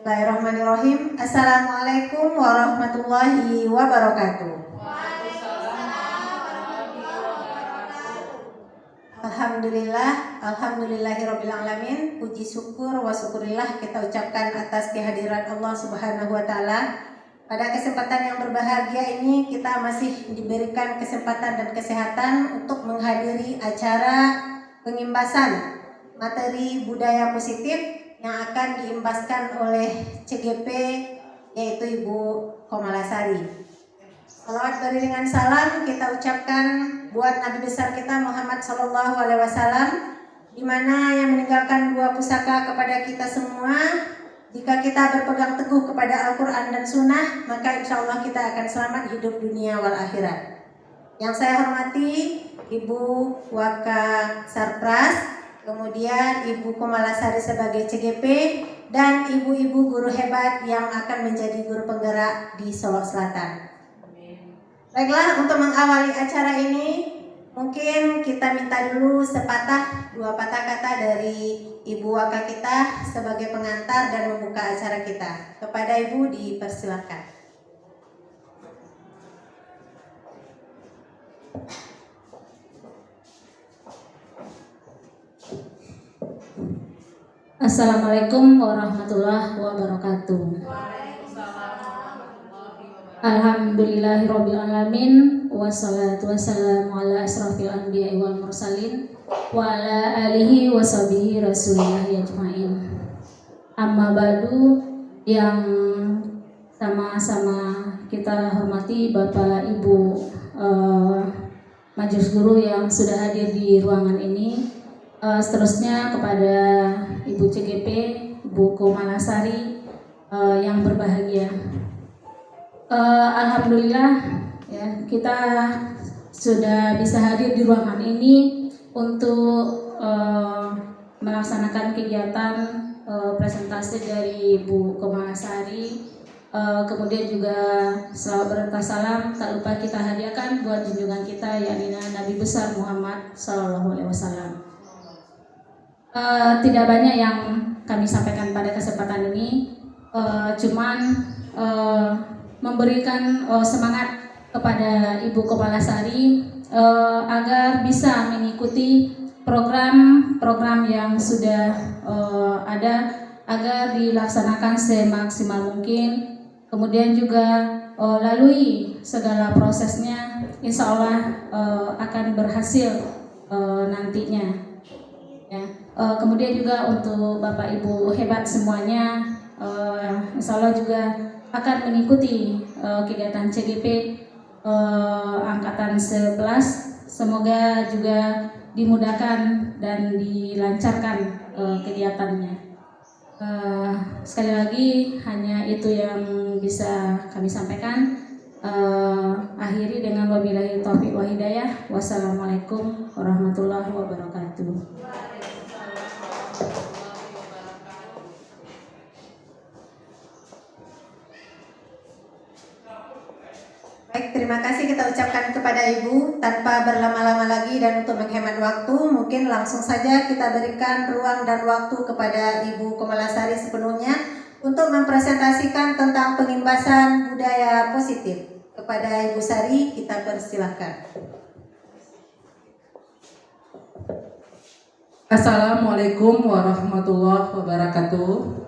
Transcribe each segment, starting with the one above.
Bismillahirrahmanirrahim. Assalamualaikum warahmatullahi wabarakatuh. Alhamdulillahirabbil alamin. Puji syukur wa syukurillah kita ucapkan atas kehadiran Allah Subhanahu wa taala. Pada kesempatan yang berbahagia ini kita masih diberikan kesempatan dan kesehatan untuk menghadiri acara pengimbasan materi budaya positif yang akan diimbaskan oleh CGP, yaitu Ibu Komalasari. Salawat beriringan salam kita ucapkan buat Nabi besar kita Muhammad Sallallahu Alaihi Wasallam, di mana yang meninggalkan dua pusaka kepada kita semua. Jika kita berpegang teguh kepada Al-Quran dan Sunnah, maka insya Allah kita akan selamat hidup dunia wal akhirat. Yang saya hormati Ibu Waka Sarpras, kemudian Ibu Komalasari sebagai CGP, dan ibu-ibu guru hebat yang akan menjadi guru penggerak di Solok Selatan. Baiklah, untuk mengawali acara ini mungkin kita minta dulu dua patah kata dari Ibu Waka kita sebagai pengantar dan membuka acara kita. Kepada Ibu dipersilakan. Assalamualaikum warahmatullahi wabarakatuh. Alhamdulillahirabbil alamin, wassalatu wassalamu ala asrofil anbiya'i wal mursalin wa ala alihi washabihi rasulillahi ajmain. Amma ba'du, yang sama-sama kita hormati Bapak Ibu majelis guru yang sudah hadir di ruangan ini. Seterusnya kepada Ibu CGP, Ibu Komalasari yang berbahagia. Alhamdulillah ya, kita sudah bisa hadir di ruangan ini untuk melaksanakan kegiatan presentasi dari Ibu Komalasari. Kemudian juga selawat berkah salam tak lupa kita hadiahkan buat junjungan kita yakni Nabi besar Muhammad Sallallahu Alaihi Wasallam. Tidak banyak yang kami sampaikan pada kesempatan ini, cuman memberikan semangat kepada Ibu Komalasari agar bisa mengikuti program-program yang sudah ada agar dilaksanakan semaksimal mungkin. Kemudian juga lalui segala prosesnya, insya Allah akan berhasil nantinya. Ya. Kemudian juga untuk Bapak Ibu hebat semuanya, insya Allah juga akan mengikuti kegiatan CGP angkatan 11. Semoga juga dimudahkan dan dilancarkan kegiatannya. Sekali lagi hanya itu yang bisa kami sampaikan. Akhiri dengan wabillahi taufiq wa hidayah. Wassalamualaikum warahmatullahi wabarakatuh. Baik, terima kasih kita ucapkan kepada Ibu. Tanpa berlama-lama lagi dan untuk menghemat waktu, mungkin langsung saja kita berikan ruang dan waktu kepada Ibu Komalasari sepenuhnya untuk mempresentasikan tentang pengimbasan budaya positif. Kepada Ibu Sari, kita persilahkan. Assalamualaikum warahmatullahi wabarakatuh.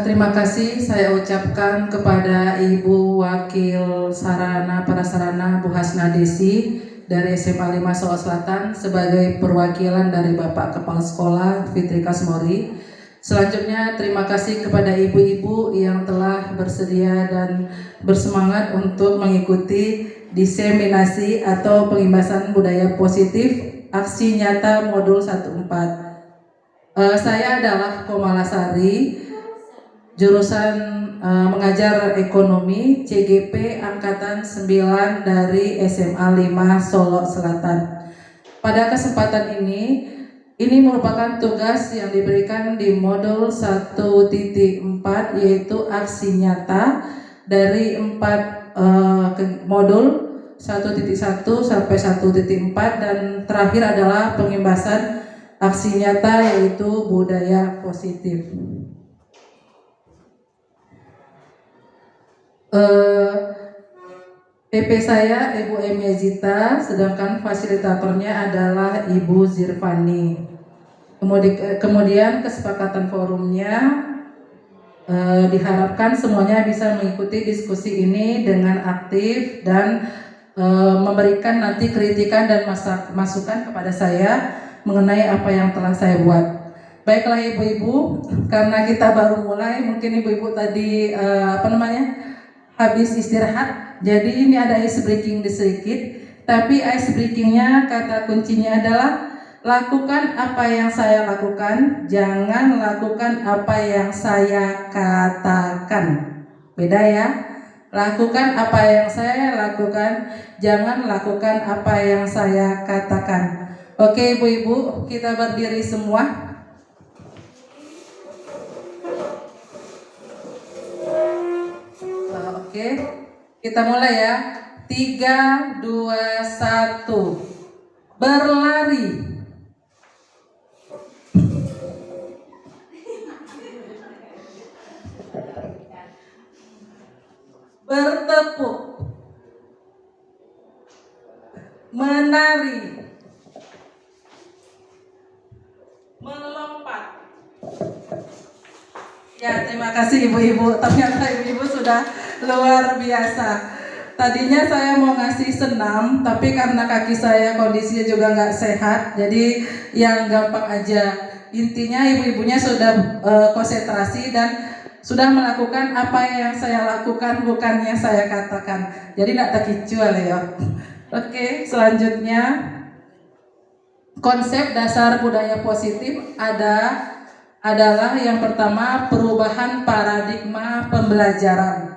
Terima kasih saya ucapkan kepada Ibu Wakil Sarana Prasarana Bu Hasna Desi dari SMA 5 Solok Selatan sebagai perwakilan dari Bapak Kepala Sekolah Fitri Kasmori. Selanjutnya terima kasih kepada ibu-ibu yang telah bersedia dan bersemangat untuk mengikuti diseminasi atau pengimbasan budaya positif aksi nyata modul 14. Saya adalah Komalasari, jurusan mengajar ekonomi CGP angkatan 9 dari SMA 5 Solok Selatan. Pada kesempatan ini merupakan tugas yang diberikan di modul 1.4 yaitu aksi nyata dari 4 modul 1.1 sampai 1.4 dan terakhir adalah pengimbasan aksi nyata, yaitu budaya positif. PP saya Ibu Emia Zita, sedangkan fasilitatornya adalah Ibu Zirvani. Kemudian kesepakatan forumnya diharapkan semuanya bisa mengikuti diskusi ini dengan aktif dan memberikan nanti kritikan dan masukan kepada saya mengenai apa yang telah saya buat. Baiklah ibu-ibu, karena kita baru mulai, mungkin ibu-ibu tadi habis istirahat, jadi ini ada ice breaking sedikit. Tapi ice breakingnya, kata kuncinya adalah lakukan apa yang saya lakukan, jangan lakukan apa yang saya katakan. Beda ya. Lakukan apa yang saya lakukan, jangan lakukan apa yang saya katakan. Oke ibu-ibu, kita berdiri semua. Oke, kita mulai ya. 3, 2, 1. Berlari. Bertepuk. Menari. Melompat. Ya, terima kasih ibu-ibu. Ternyata ibu-ibu sudah luar biasa. Tadinya saya mau ngasih senam, tapi karena kaki saya kondisinya juga nggak sehat, jadi yang gampang aja. Intinya ibu-ibunya sudah konsentrasi dan sudah melakukan apa yang saya lakukan, bukan yang saya katakan. Jadi tidak terkecuali ya. Oke, selanjutnya konsep dasar budaya positif adalah yang pertama perubahan paradigma pembelajaran.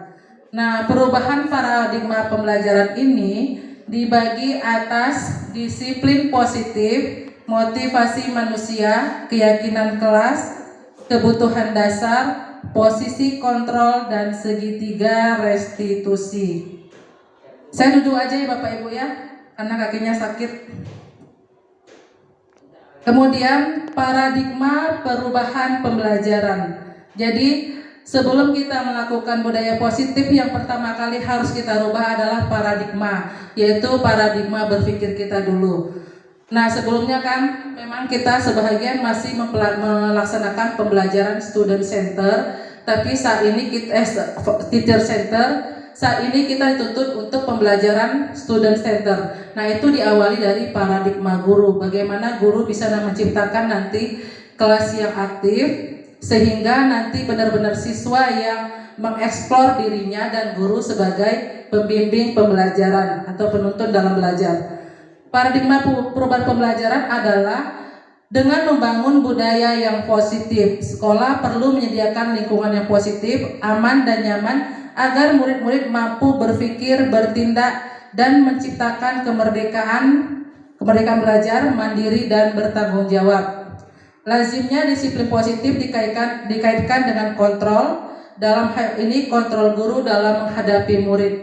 Nah, perubahan paradigma pembelajaran ini dibagi atas disiplin positif, motivasi manusia, keyakinan kelas, kebutuhan dasar, posisi kontrol, dan segitiga restitusi. Saya duduk aja ya Bapak Ibu ya, karena kakinya sakit. Kemudian paradigma perubahan pembelajaran. Jadi sebelum kita melakukan budaya positif, yang pertama kali harus kita rubah adalah paradigma, yaitu paradigma berpikir kita dulu. Nah, sebelumnya kan memang kita sebahagian masih melaksanakan pembelajaran student center, tapi saat ini kita teacher center. Saat ini kita dituntut untuk pembelajaran student center. Nah, itu diawali dari paradigma guru. Bagaimana guru bisa menciptakan nanti kelas yang aktif, sehingga nanti benar-benar siswa yang mengeksplor dirinya dan guru sebagai pembimbing pembelajaran atau penuntun dalam belajar. Paradigma perubahan pembelajaran adalah dengan membangun budaya yang positif. Sekolah perlu menyediakan lingkungan yang positif, aman dan nyaman agar murid-murid mampu berpikir, bertindak, dan menciptakan kemerdekaan belajar, mandiri, dan bertanggung jawab. Lazimnya disiplin positif dikaitkan dengan kontrol. Dalam hal ini kontrol guru dalam menghadapi murid.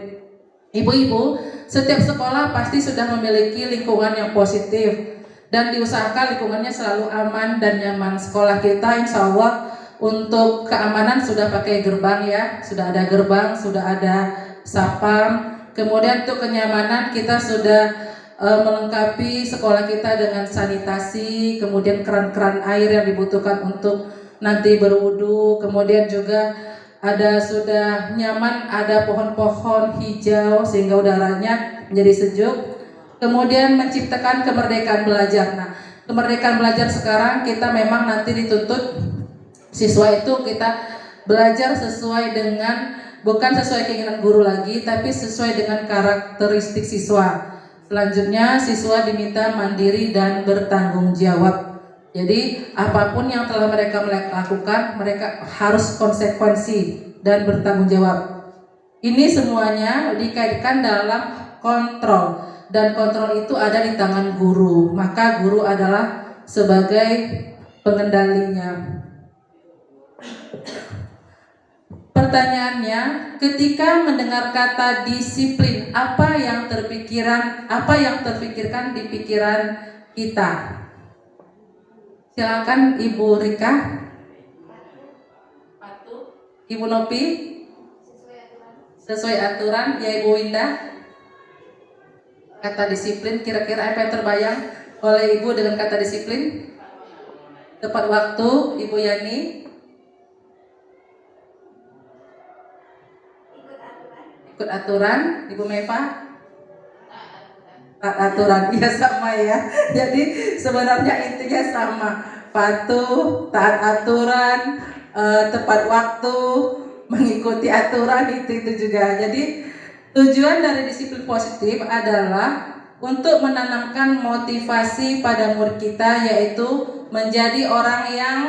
Ibu-ibu, setiap sekolah pasti sudah memiliki lingkungan yang positif dan diusahakan lingkungannya selalu aman dan nyaman. Sekolah kita insya Allah untuk keamanan sudah pakai gerbang ya, sudah ada gerbang, sudah ada sapam. Kemudian untuk kenyamanan kita sudah melengkapi sekolah kita dengan sanitasi, kemudian keran-keran air yang dibutuhkan untuk nanti berwudu, kemudian juga sudah nyaman, ada pohon-pohon hijau sehingga udaranya menjadi sejuk. Kemudian menciptakan kemerdekaan belajar. Nah, kemerdekaan belajar sekarang kita memang nanti dituntut siswa itu kita belajar sesuai dengan, bukan sesuai keinginan guru lagi, tapi sesuai dengan karakteristik siswa. Selanjutnya siswa diminta mandiri dan bertanggung jawab. Jadi apapun yang telah mereka lakukan, mereka harus konsekuensi dan bertanggung jawab. Ini semuanya dikaitkan dalam kontrol, dan kontrol itu ada di tangan guru. Maka guru adalah sebagai pengendalinya. Pertanyaannya, ketika mendengar kata disiplin, apa yang terpikirkan di pikiran kita? Silakan Ibu Rika. Ibu Nopi. Sesuai aturan. Ya Ibu Winda. Kata disiplin, kira-kira apa yang terbayang oleh Ibu dengan kata disiplin? Tepat waktu. Ibu Yani. Ikut aturan. Ibu Meva. Taat aturan. Iya sama ya. Jadi sebenarnya intinya sama. Patuh, taat aturan, tepat waktu, mengikuti aturan, itu juga. Jadi tujuan dari disiplin positif adalah untuk menanamkan motivasi pada murid kita, yaitu menjadi orang yang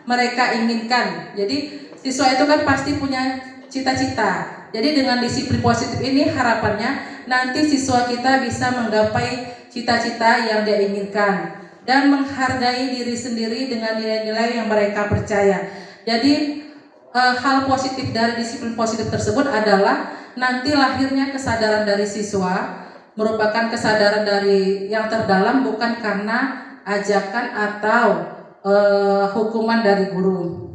mereka inginkan. Jadi siswa itu kan pasti punya cita-cita. Jadi dengan disiplin positif ini harapannya nanti siswa kita bisa menggapai cita-cita yang dia inginkan dan menghargai diri sendiri dengan nilai-nilai yang mereka percaya. Jadi hal positif dari disiplin positif tersebut adalah nanti lahirnya kesadaran dari siswa merupakan kesadaran dari yang terdalam, bukan karena ajakan atau hukuman dari guru.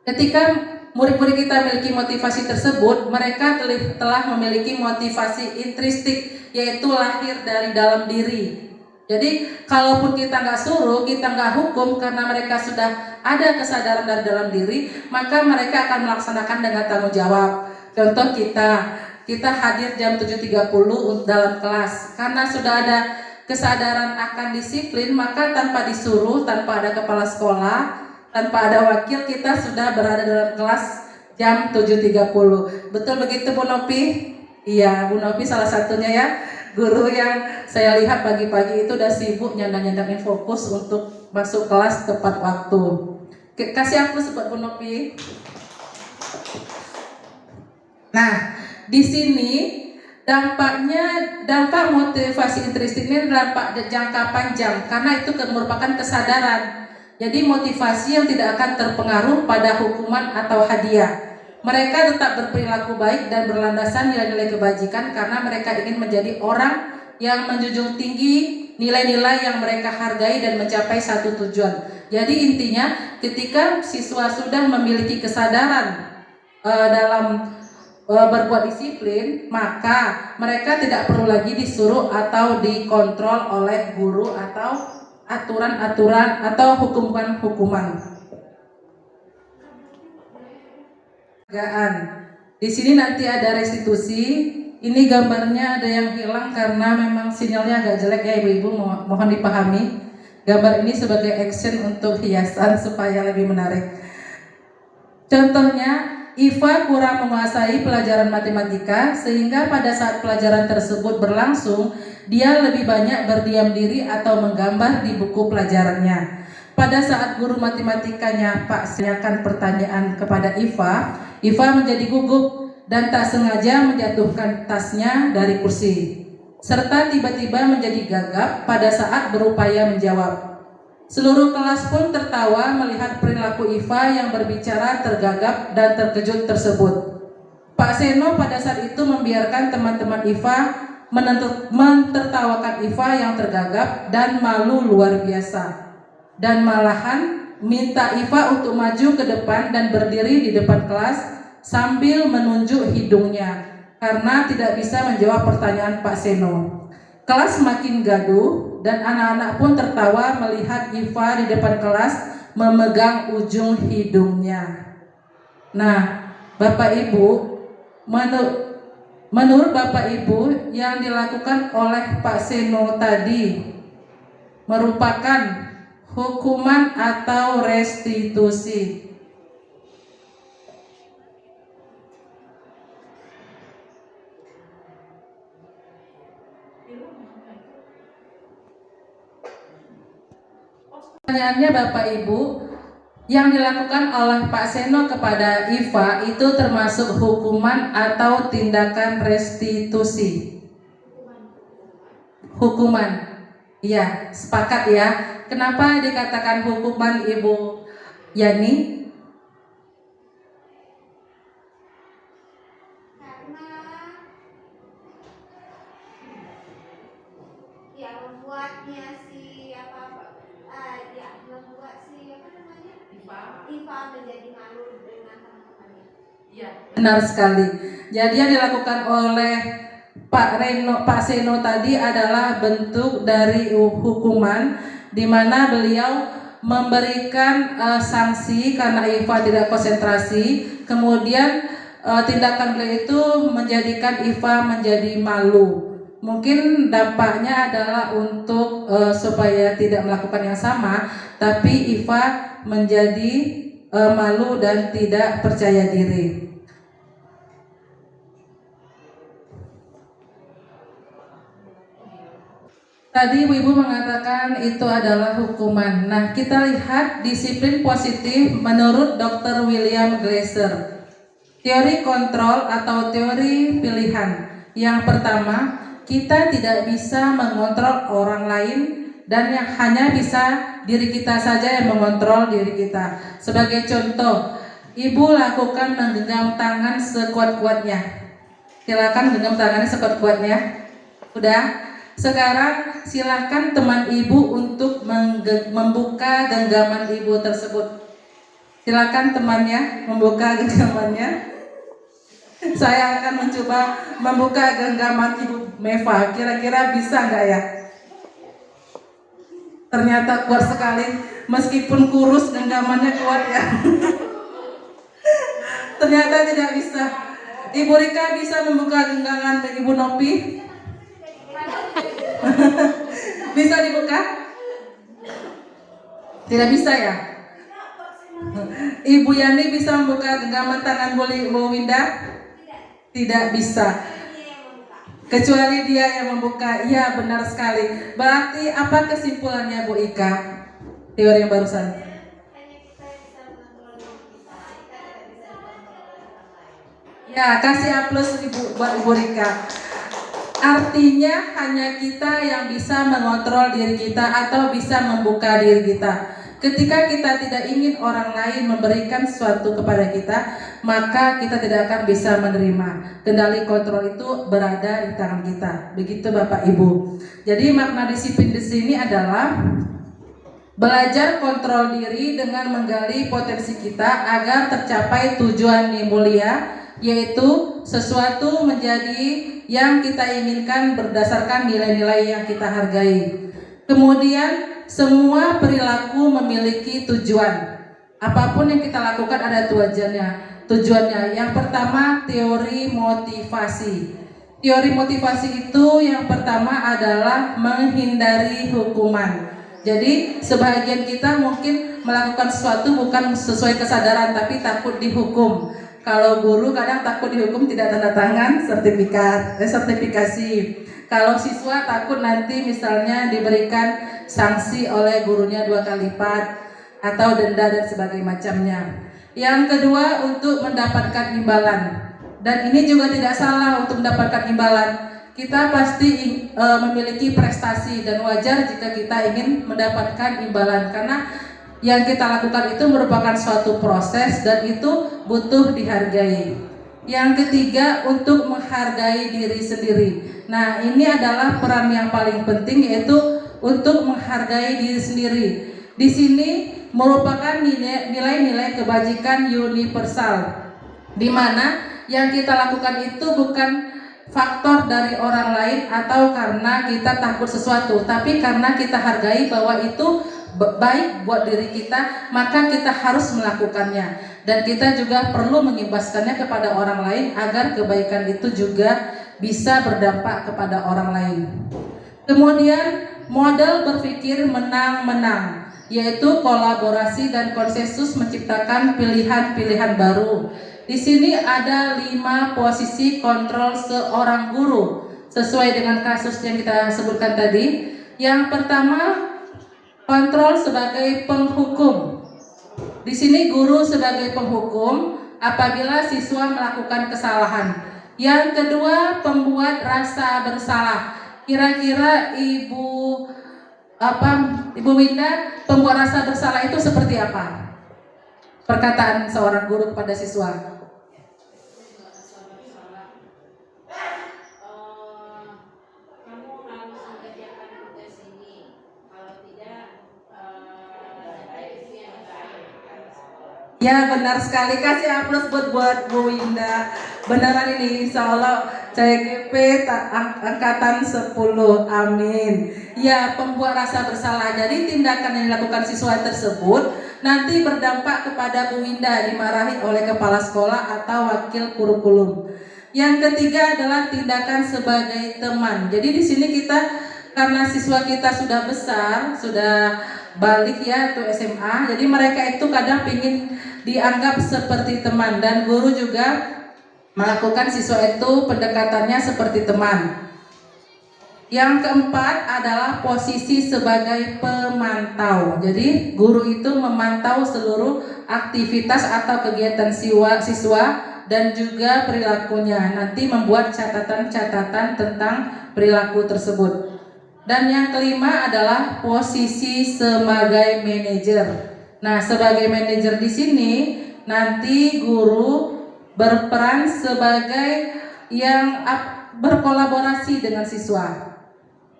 Ketika murid-murid kita memiliki motivasi tersebut, mereka telah memiliki motivasi intrinsik, yaitu lahir dari dalam diri. Jadi kalaupun kita nggak suruh, kita nggak hukum, karena mereka sudah ada kesadaran dari dalam diri, maka mereka akan melaksanakan dengan tanggung jawab. Contoh kita hadir jam 7.30 dalam kelas, karena sudah ada kesadaran akan disiplin, maka tanpa disuruh, tanpa ada kepala sekolah, tanpa ada wakil, kita sudah berada dalam kelas jam 7.30. Betul begitu Bu Nopi? Iya, Bu Nopi salah satunya ya, guru yang saya lihat pagi-pagi itu udah sibuk nyandang-nyandangin fokus untuk masuk kelas tepat waktu. Kasih aku buat Bu Nopi. Nah, di sini dampak motivasi intrinsik ini dampak jangka panjang, karena itu merupakan kesadaran. Jadi motivasi yang tidak akan terpengaruh pada hukuman atau hadiah. Mereka tetap berperilaku baik dan berlandasan nilai-nilai kebajikan karena mereka ingin menjadi orang yang menjunjung tinggi nilai-nilai yang mereka hargai dan mencapai satu tujuan. Jadi intinya ketika siswa sudah memiliki kesadaran dalam berbuat disiplin, maka mereka tidak perlu lagi disuruh atau dikontrol oleh guru atau aturan-aturan atau hukuman-hukuman. Di sini nanti ada restitusi. Ini gambarnya ada yang hilang karena memang sinyalnya agak jelek ya ibu-ibu, mohon dipahami. Gambar ini sebagai action untuk hiasan supaya lebih menarik. Contohnya, Iva kurang menguasai pelajaran matematika sehingga pada saat pelajaran tersebut berlangsung, dia lebih banyak berdiam diri atau menggambar di buku pelajarannya. Pada saat guru matematikanya menanyakan pertanyaan kepada Iva menjadi gugup dan tak sengaja menjatuhkan tasnya dari kursi, serta tiba-tiba menjadi gagap pada saat berupaya menjawab. Seluruh kelas pun tertawa melihat perilaku Iva yang berbicara tergagap dan terkejut tersebut. Pak Seno pada saat itu membiarkan teman-teman Iva mentertawakan Iva yang tergagap dan malu luar biasa, dan malahan minta Iva untuk maju ke depan dan berdiri di depan kelas sambil menunjuk hidungnya karena tidak bisa menjawab pertanyaan Pak Seno. Kelas makin gaduh dan anak-anak pun tertawa melihat Iva di depan kelas memegang ujung hidungnya. Nah, Bapak Ibu, menurut Bapak Ibu, yang dilakukan oleh Pak Seno tadi merupakan hukuman atau restitusi? Pertanyaannya Bapak Ibu, yang dilakukan oleh Pak Seno kepada Iva itu termasuk hukuman atau tindakan restitusi? Hukuman. Iya, sepakat ya. Kenapa dikatakan hukuman Ibu Yani? Karena yang membuatnya si yang membuat Ya, benar sekali. Jadi yang dilakukan oleh Pak Seno tadi adalah bentuk dari hukuman di mana beliau memberikan sanksi karena Iva tidak konsentrasi. Kemudian tindakan beliau itu menjadikan Iva menjadi malu. Mungkin dampaknya adalah untuk supaya tidak melakukan yang sama, tapi Iva menjadi malu dan tidak percaya diri. Tadi Ibu mengatakan itu adalah hukuman. Nah, kita lihat disiplin positif menurut Dr. William Glasser. Teori kontrol atau teori pilihan. Yang pertama, kita tidak bisa mengontrol orang lain dan yang hanya bisa diri kita saja yang mengontrol diri kita. Sebagai contoh, Ibu lakukan menggenggam tangan sekuat-kuatnya. Silakan genggam tangannya sekuat-kuatnya. Udah? Sekarang silakan teman ibu untuk membuka genggaman ibu tersebut. Silakan temannya membuka genggamannya. Saya akan mencoba membuka genggaman ibu Meva. Kira-kira bisa nggak ya? Ternyata kuat sekali. Meskipun kurus genggamannya kuat ya. Ternyata tidak bisa. Ibu Rika bisa membuka genggaman ibu Nopi? Bisa dibuka? Tidak bisa ya? Ibu Yani bisa membuka genggaman tangan Bu Winda? Tidak bisa. Kecuali dia yang membuka. Iya, benar sekali. Berarti apa kesimpulannya Bu Ika? Teori yang barusan. Ya, kasih aplaus buat Ibu Rika. Artinya hanya kita yang bisa mengontrol diri kita atau bisa membuka diri kita. Ketika kita tidak ingin orang lain memberikan sesuatu kepada kita, maka kita tidak akan bisa menerima. Kendali kontrol itu berada di tangan kita. Begitu Bapak Ibu. Jadi makna disiplin di sini adalah belajar kontrol diri dengan menggali potensi kita agar tercapai tujuan yang mulia, yaitu sesuatu menjadi yang kita inginkan berdasarkan nilai-nilai yang kita hargai. Kemudian semua perilaku memiliki tujuan. Apapun yang kita lakukan ada tujuannya. Yang pertama, teori motivasi. Teori motivasi itu yang pertama adalah menghindari hukuman. Jadi sebagian kita mungkin melakukan sesuatu bukan sesuai kesadaran tapi takut dihukum. Kalau guru kadang takut dihukum tidak tanda tangan sertifikasi. Kalau siswa takut nanti misalnya diberikan sanksi oleh gurunya 2 kali lipat atau denda dan sebagainya macamnya. Yang kedua, untuk mendapatkan imbalan. Dan ini juga tidak salah untuk mendapatkan imbalan. Kita pasti memiliki prestasi dan wajar jika kita ingin mendapatkan imbalan karena yang kita lakukan itu merupakan suatu proses dan itu butuh dihargai. Yang ketiga, untuk menghargai diri sendiri. Nah, ini adalah peran yang paling penting, yaitu untuk menghargai diri sendiri. Di sini merupakan nilai-nilai kebajikan universal, di mana yang kita lakukan itu bukan faktor dari orang lain atau karena kita takut sesuatu, tapi karena kita hargai bahwa itu baik buat diri kita, maka kita harus melakukannya. Dan kita juga perlu mengimbaskannya kepada orang lain agar kebaikan itu juga bisa berdampak kepada orang lain. Kemudian model berpikir menang-menang, yaitu kolaborasi dan konsensus menciptakan pilihan-pilihan baru. Di sini ada 5 posisi kontrol seorang guru sesuai dengan kasus yang kita sebutkan tadi. Yang pertama, kontrol sebagai penghukum. Di sini guru sebagai penghukum apabila siswa melakukan kesalahan. Yang kedua, pembuat rasa bersalah. Kira-kira Ibu Winda, pembuat rasa bersalah itu seperti apa? Perkataan seorang guru kepada siswa. Ya benar sekali, kasih aplaus buat Bu Winda. Beneran ini insya Allah CGP angkatan 10, amin. Ya, pembuat rasa bersalah. Jadi tindakan yang dilakukan siswa tersebut nanti berdampak kepada Bu Winda, dimarahi oleh kepala sekolah atau wakil kurikulum. Yang ketiga adalah tindakan sebagai teman. Jadi di sini kita, karena siswa kita sudah besar, sudah balik ya tuh SMA, jadi mereka itu kadang ingin dianggap seperti teman, dan guru juga melakukan siswa itu pendekatannya seperti teman. Yang keempat adalah posisi sebagai pemantau. Jadi guru itu memantau seluruh aktivitas atau kegiatan siswa dan juga perilakunya. Nanti membuat catatan-catatan tentang perilaku tersebut. Dan yang kelima adalah posisi sebagai manajer. Nah, sebagai manajer di sini nanti guru berperan sebagai yang berkolaborasi dengan siswa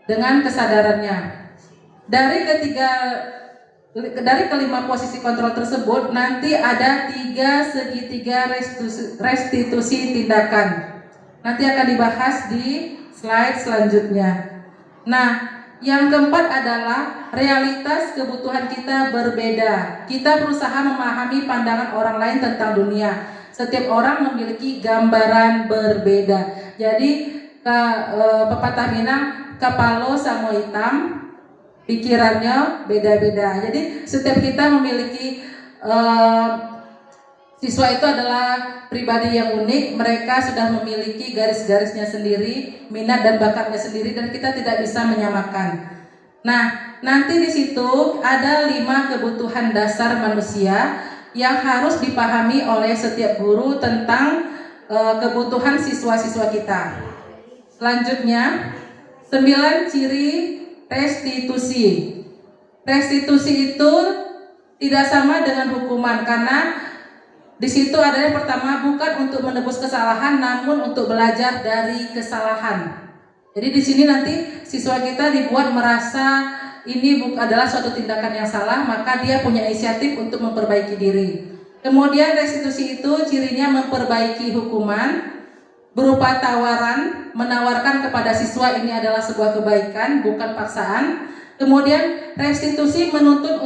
dengan kesadarannya. Dari kelima posisi kontrol tersebut nanti ada 3 segitiga restitusi tindakan. Nanti akan dibahas di slide selanjutnya. Nah, yang keempat adalah realitas kebutuhan kita berbeda. Kita berusaha memahami pandangan orang lain tentang dunia. Setiap orang memiliki gambaran berbeda. Jadi pepatah Minang, kapalo sama hitam, pikirannya beda-beda. Jadi setiap kita memiliki siswa itu adalah pribadi yang unik. Mereka sudah memiliki garis-garisnya sendiri, minat dan bakatnya sendiri, dan kita tidak bisa menyamakan. Nah, nanti di situ ada 5 kebutuhan dasar manusia yang harus dipahami oleh setiap guru tentang kebutuhan siswa-siswa kita. Selanjutnya, 9 ciri restitusi. Restitusi itu tidak sama dengan hukuman, karena di situ ada yang pertama, bukan untuk menebus kesalahan, namun untuk belajar dari kesalahan. Jadi di sini nanti siswa kita dibuat merasa ini adalah suatu tindakan yang salah, maka dia punya inisiatif untuk memperbaiki diri. Kemudian restitusi itu cirinya memperbaiki hukuman berupa tawaran, menawarkan kepada siswa ini adalah sebuah kebaikan, bukan paksaan. Kemudian restitusi menuntut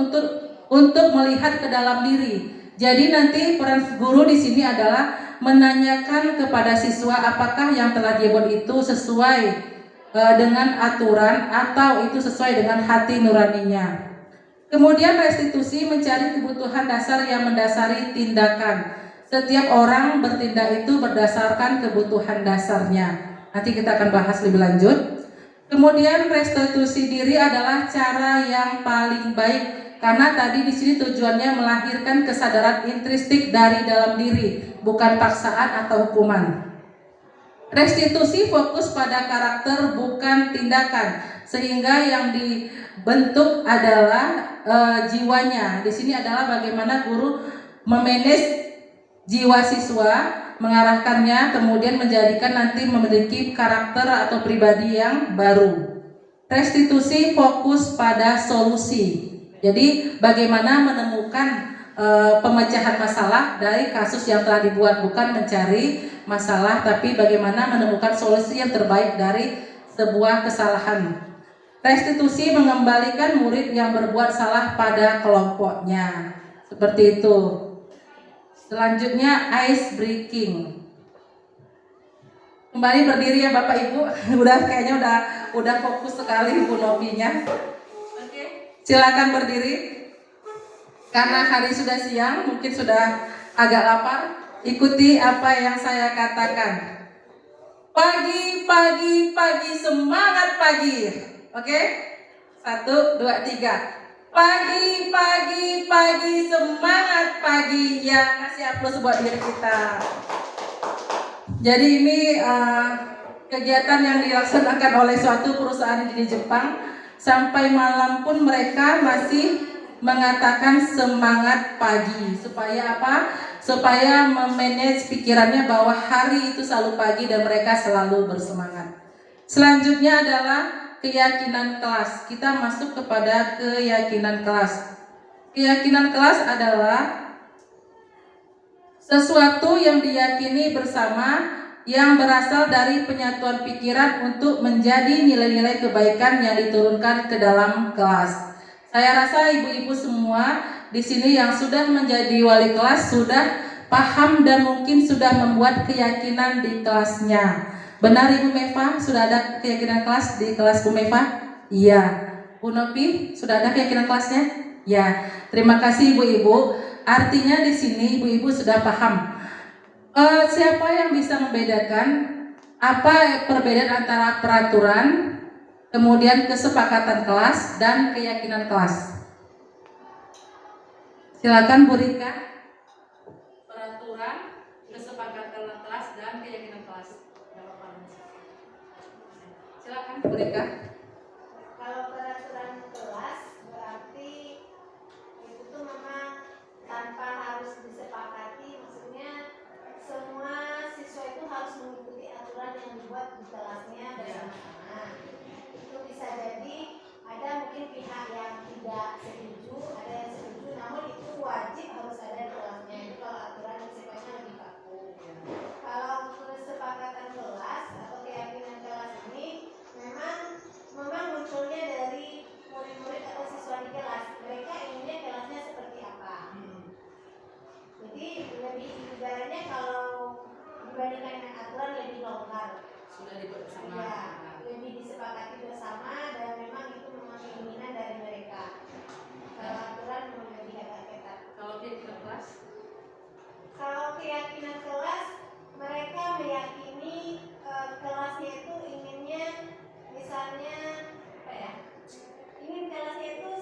untuk melihat ke dalam diri. Jadi nanti peran guru di sini adalah menanyakan kepada siswa apakah yang telah dia buat itu sesuai dengan aturan atau itu sesuai dengan hati nuraninya. Kemudian restitusi mencari kebutuhan dasar yang mendasari tindakan. Setiap orang bertindak itu berdasarkan kebutuhan dasarnya. Nanti kita akan bahas lebih lanjut. Kemudian restitusi diri adalah cara yang paling baik, karena tadi di sini tujuannya melahirkan kesadaran intrinsik dari dalam diri, bukan paksaan atau hukuman. Restitusi fokus pada karakter bukan tindakan, sehingga yang dibentuk adalah jiwanya. Di sini adalah bagaimana guru memanage jiwa siswa, mengarahkannya, kemudian menjadikan nanti memiliki karakter atau pribadi yang baru. Restitusi fokus pada solusi. Jadi bagaimana menemukan pemecahan masalah dari kasus yang telah dibuat, bukan mencari masalah, tapi bagaimana menemukan solusi yang terbaik dari sebuah kesalahan. Restitusi mengembalikan murid yang berbuat salah pada kelompoknya. Seperti itu. Selanjutnya ice breaking. Kembali berdiri ya Bapak Ibu. Kayaknya udah fokus sekali Bu Novinya. Oke. Silakan berdiri. Karena hari sudah siang, mungkin sudah agak lapar. Ikuti apa yang saya katakan. Pagi, pagi, pagi, semangat pagi. Oke? 1, 2, 3. Pagi, pagi, pagi, semangat pagi. Ya, kasih aplaus buat diri kita. Jadi ini kegiatan yang dilaksanakan oleh suatu perusahaan di Jepang. Sampai malam pun mereka masih mengatakan semangat pagi. Supaya apa? Supaya memanage pikirannya bahwa hari itu selalu pagi dan mereka selalu bersemangat. Selanjutnya adalah keyakinan kelas. Kita masuk kepada keyakinan kelas. Keyakinan kelas adalah sesuatu yang diyakini bersama yang berasal dari penyatuan pikiran untuk menjadi nilai-nilai kebaikan yang diturunkan ke dalam kelas. Saya rasa ibu-ibu semua di sini yang sudah menjadi wali kelas sudah paham dan mungkin sudah membuat keyakinan di kelasnya. Benar Ibu Meva, sudah ada keyakinan kelas di kelas Bu Meva? Iya. Bu Nopi, sudah ada keyakinan kelasnya? Ya. Terima kasih ibu-ibu. Artinya di sini ibu-ibu sudah paham. Siapa yang bisa membedakan apa perbedaan antara peraturan, kemudian kesepakatan kelas dan keyakinan kelas? Silakan Bu Rika. Peraturan, kesepakatan kelas dan keyakinan kelas. Silakan Bu Rika. Kalau peraturan kelas berarti itu tuh memang tanpa harus disepakati, maksudnya semua siswa itu harus mengikuti aturan yang dibuat di kelasnya bersama-sama. Itu bisa jadi ada mungkin pihak yang tidak setuju, ada yang setuju, namun itu wajib harus ada di kelasnya. Itu kalau aturan yang sifatnya lebih kaku. Kalau kesepakatan kelas atau keyakinan kelas ini memang munculnya dari murid-murid atau siswa di kelas. Mereka inginnya kelasnya seperti apa. Jadi lebih ibaratnya kalau dibandingkan dengan aturan lebih longgar. Sudah dibuat bersama. Ya, lebih disepakati bersama dan memang itu memang keinginan dari mereka. Kalau aturan memang lebih agak ketat. Kalau keyakinan kelas? Kalau keyakinan kelas, mereka meyakini kelasnya itu inginnya misalnya apa ya? Ingin kelasnya itu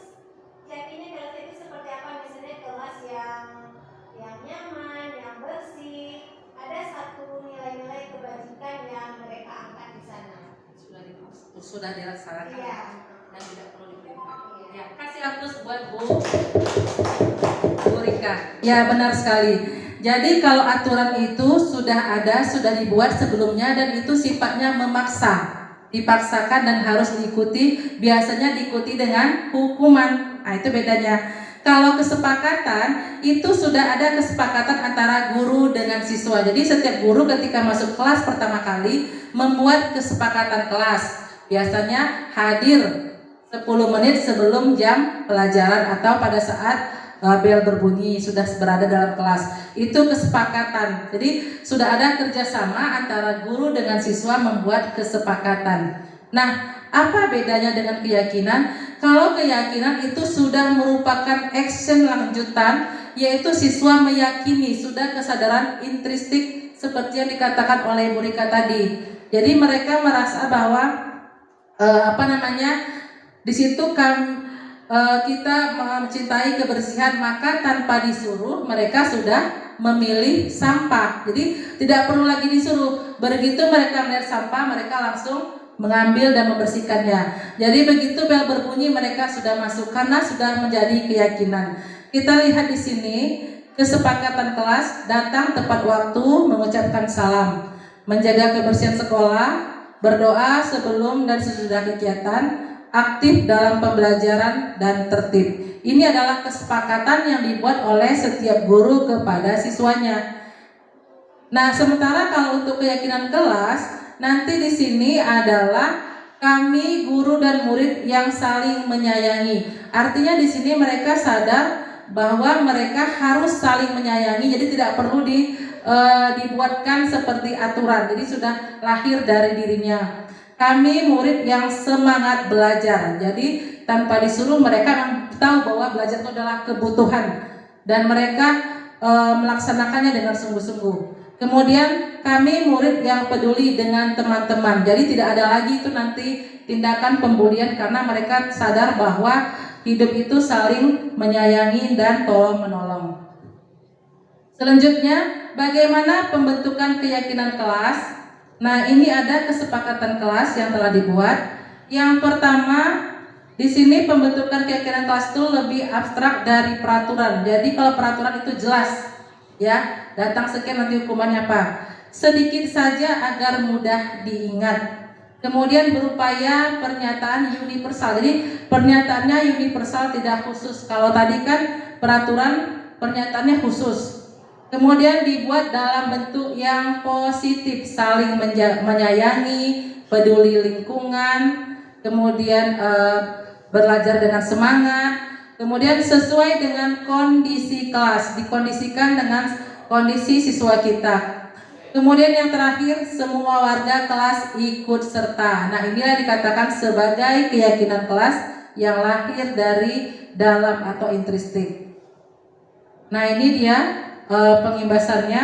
yakinnya kelasnya itu seperti apa? Misalnya kelas yang nyaman, yang bersih. Ada satu nilai-nilai kebajikan yang mereka angkat di sana. Sudah dilaksanakan. Iya. Dan tidak perlu diperintah. Iya. Ya, kasih hapus buat Bu Rika. Ya, benar sekali. Jadi kalau aturan itu sudah ada, sudah dibuat sebelumnya dan itu sifatnya memaksa. Dipaksakan dan harus diikuti, biasanya diikuti dengan hukuman. Nah, itu bedanya. Kalau kesepakatan itu sudah ada kesepakatan antara guru dengan siswa. Jadi setiap guru ketika masuk kelas pertama kali membuat kesepakatan kelas. Biasanya hadir 10 menit sebelum jam pelajaran atau pada saat bel berbunyi sudah berada dalam kelas. Itu kesepakatan. Jadi sudah ada kerjasama antara guru dengan siswa membuat kesepakatan. Nah, apa bedanya dengan keyakinan? Kalau keyakinan itu sudah merupakan action lanjutan, yaitu siswa meyakini, sudah kesadaran intrinsik seperti yang dikatakan oleh Bu Rika tadi. Jadi mereka merasa bahwa di situ kita mencintai kebersihan, maka tanpa disuruh mereka sudah memilih sampah. Jadi tidak perlu lagi disuruh. Begitu mereka melihat sampah, mereka langsung mengambil dan membersihkannya. Jadi begitu bel berbunyi mereka sudah masuk karena sudah menjadi keyakinan. Kita lihat di sini kesepakatan kelas, datang tepat waktu, mengucapkan salam, menjaga kebersihan sekolah, berdoa sebelum dan sesudah kegiatan, aktif dalam pembelajaran dan tertib. Ini adalah kesepakatan yang dibuat oleh setiap guru kepada siswanya. Nah, sementara kalau untuk keyakinan kelas, nanti di sini adalah kami guru dan murid yang saling menyayangi. Artinya di sini mereka sadar bahwa mereka harus saling menyayangi. Jadi tidak perlu dibuatkan seperti aturan. Jadi sudah lahir dari dirinya. Kami murid yang semangat belajar. Jadi tanpa disuruh mereka tahu bahwa belajar itu adalah kebutuhan dan mereka melaksanakannya dengan sungguh-sungguh. Kemudian kami murid yang peduli dengan teman-teman. Jadi tidak ada lagi itu nanti tindakan pembulian karena mereka sadar bahwa hidup itu saling menyayangi dan tolong menolong. Selanjutnya, bagaimana pembentukan keyakinan kelas? Nah, ini ada kesepakatan kelas yang telah dibuat. Yang pertama, di sini pembentukan keyakinan kelas itu lebih abstrak dari peraturan. Jadi kalau peraturan itu jelas, ya, datang sekian nanti hukumannya apa. Sedikit saja agar mudah diingat. Kemudian berupaya pernyataan universal. Jadi pernyataannya universal, tidak khusus. Kalau tadi kan peraturan pernyataannya khusus. Kemudian dibuat dalam bentuk yang positif, saling menyayangi, peduli lingkungan, kemudian belajar dengan semangat, kemudian sesuai dengan kondisi kelas, dikondisikan dengan kondisi siswa kita. Kemudian yang terakhir, semua warga kelas ikut serta. Nah, inilah dikatakan sebagai keyakinan kelas yang lahir dari dalam atau intrinsik. Nah, ini dia pengimbasannya,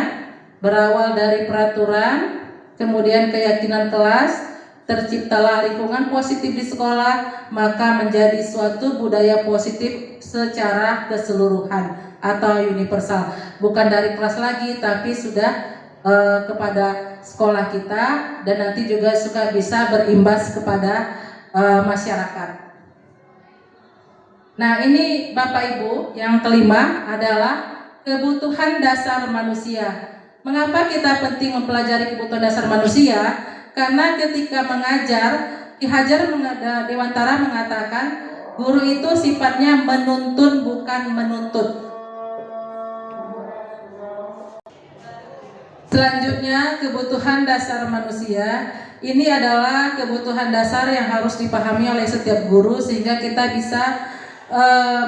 berawal dari peraturan, kemudian keyakinan kelas, terciptalah lingkungan positif di sekolah, maka menjadi suatu budaya positif secara keseluruhan atau universal. Bukan dari kelas lagi, tapi sudah kepada sekolah kita, dan nanti juga suka bisa berimbas kepada masyarakat. Nah, ini Bapak Ibu, yang kelima adalah kebutuhan dasar manusia. Mengapa kita penting mempelajari kebutuhan dasar manusia? Karena ketika mengajar, Ki Hajar Dewantara mengatakan guru itu sifatnya menuntun bukan menuntut. Selanjutnya, kebutuhan dasar manusia. Ini adalah kebutuhan dasar yang harus dipahami oleh setiap guru sehingga kita bisa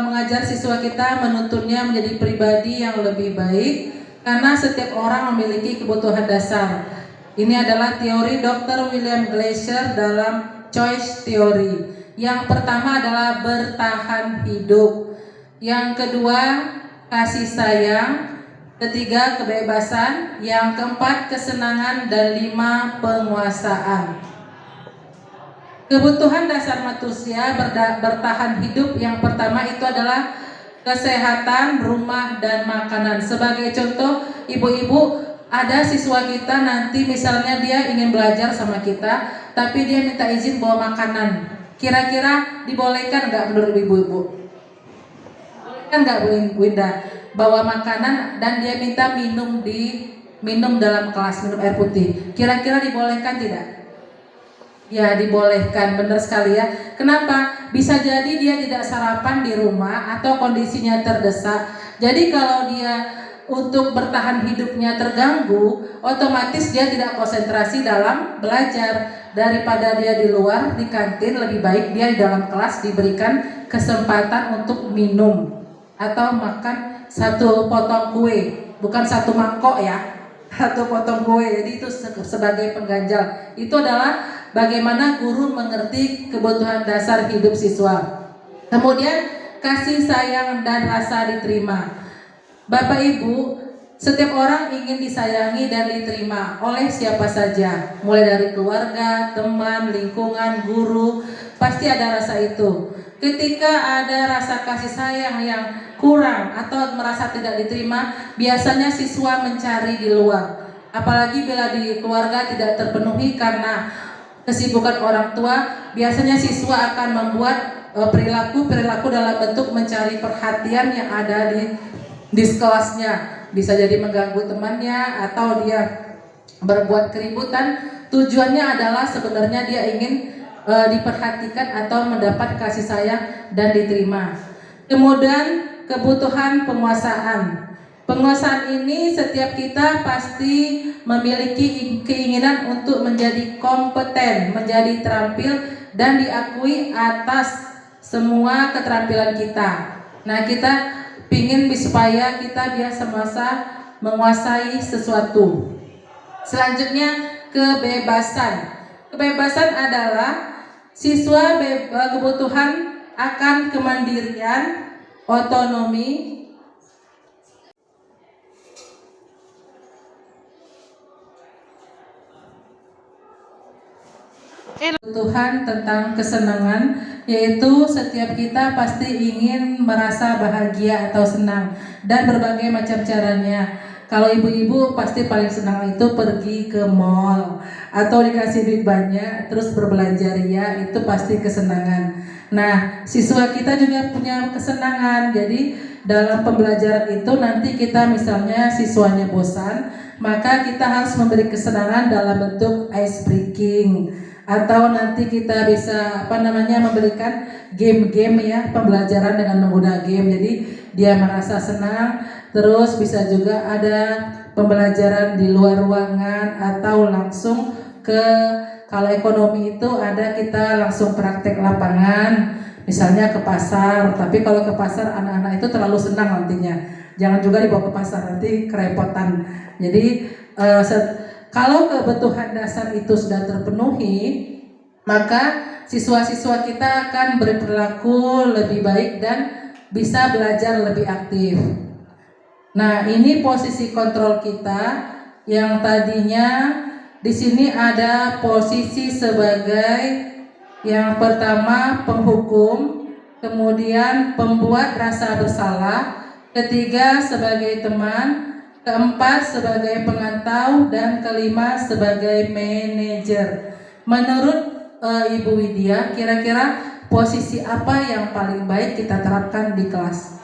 mengajar siswa kita, menuntunnya menjadi pribadi yang lebih baik, karena setiap orang memiliki kebutuhan dasar. Ini adalah teori Dr. William Glasser dalam Choice Theory. Yang pertama adalah bertahan hidup, yang kedua kasih sayang, ketiga kebebasan, yang keempat kesenangan, dan lima penguasaan. Kebutuhan dasar manusia bertahan hidup yang pertama itu adalah kesehatan, rumah, dan makanan. Sebagai contoh, ibu-ibu, ada siswa kita nanti misalnya dia ingin belajar sama kita, tapi dia minta izin bawa makanan. Kira-kira dibolehkan nggak menurut ibu-ibu? Bolehkan nggak Bu Winda? Bawa makanan dan dia minta minum dalam kelas, minum air putih. Kira-kira dibolehkan tidak? Ya, dibolehkan, benar sekali ya. Kenapa? Bisa jadi dia tidak sarapan di rumah atau kondisinya terdesak. Jadi kalau dia untuk bertahan hidupnya terganggu, otomatis dia tidak konsentrasi dalam belajar. Daripada dia di luar, di kantin, lebih baik dia di dalam kelas diberikan kesempatan untuk minum atau makan satu potong kue, bukan satu mangkok ya, satu potong kue. Jadi itu sebagai pengganjal. Itu adalah bagaimana guru mengerti kebutuhan dasar hidup siswa. Kemudian kasih sayang dan rasa diterima. Bapak Ibu, setiap orang ingin disayangi dan diterima oleh siapa saja, mulai dari keluarga, teman, lingkungan, guru, pasti ada rasa itu. Ketika ada rasa kasih sayang yang kurang atau merasa tidak diterima, biasanya siswa mencari di luar. Apalagi bila di keluarga tidak terpenuhi karena kesibukan orang tua, biasanya siswa akan membuat perilaku dalam bentuk mencari perhatian yang ada di kelasnya. Bisa jadi mengganggu temannya atau dia berbuat keributan. Tujuannya adalah sebenarnya dia ingin diperhatikan atau mendapat kasih sayang dan diterima. Kemudian kebutuhan penguasaan. Penguasaan ini setiap kita pasti memiliki keinginan untuk menjadi kompeten, menjadi terampil dan diakui atas semua keterampilan kita. Nah, kita ingin supaya kita biasa menguasai sesuatu. Selanjutnya kebebasan. Kebebasan adalah siswa kebutuhan akan kemandirian, otonomi, kebutuhan tentang kesenangan, yaitu setiap kita pasti ingin merasa bahagia atau senang dan berbagai macam caranya. Kalau ibu-ibu pasti paling senang itu pergi ke mall atau dikasih duit banyak terus berbelanja ria, itu pasti kesenangan. Nah, siswa kita juga punya kesenangan. Jadi dalam pembelajaran itu nanti kita misalnya siswanya bosan, maka kita harus memberi kesenangan dalam bentuk ice breaking. Atau nanti kita bisa memberikan game-game ya, pembelajaran dengan menggunakan game. Jadi dia merasa senang Terus bisa juga ada pembelajaran di luar ruangan atau langsung ke, kalau ekonomi itu ada kita langsung praktek lapangan, misalnya ke pasar. Tapi kalau ke pasar anak-anak itu terlalu senang nantinya. Jangan juga dibawa ke pasar, nanti kerepotan. Jadi kalau kebutuhan dasar itu sudah terpenuhi, maka siswa-siswa kita akan berperilaku lebih baik dan bisa belajar lebih aktif. Nah, ini posisi kontrol kita yang tadinya di sini ada posisi sebagai yang pertama penghukum, kemudian pembuat rasa bersalah, ketiga sebagai teman, keempat sebagai pemantau, dan kelima sebagai manajer. Menurut Ibu Widya, kira-kira posisi apa yang paling baik kita terapkan di kelas?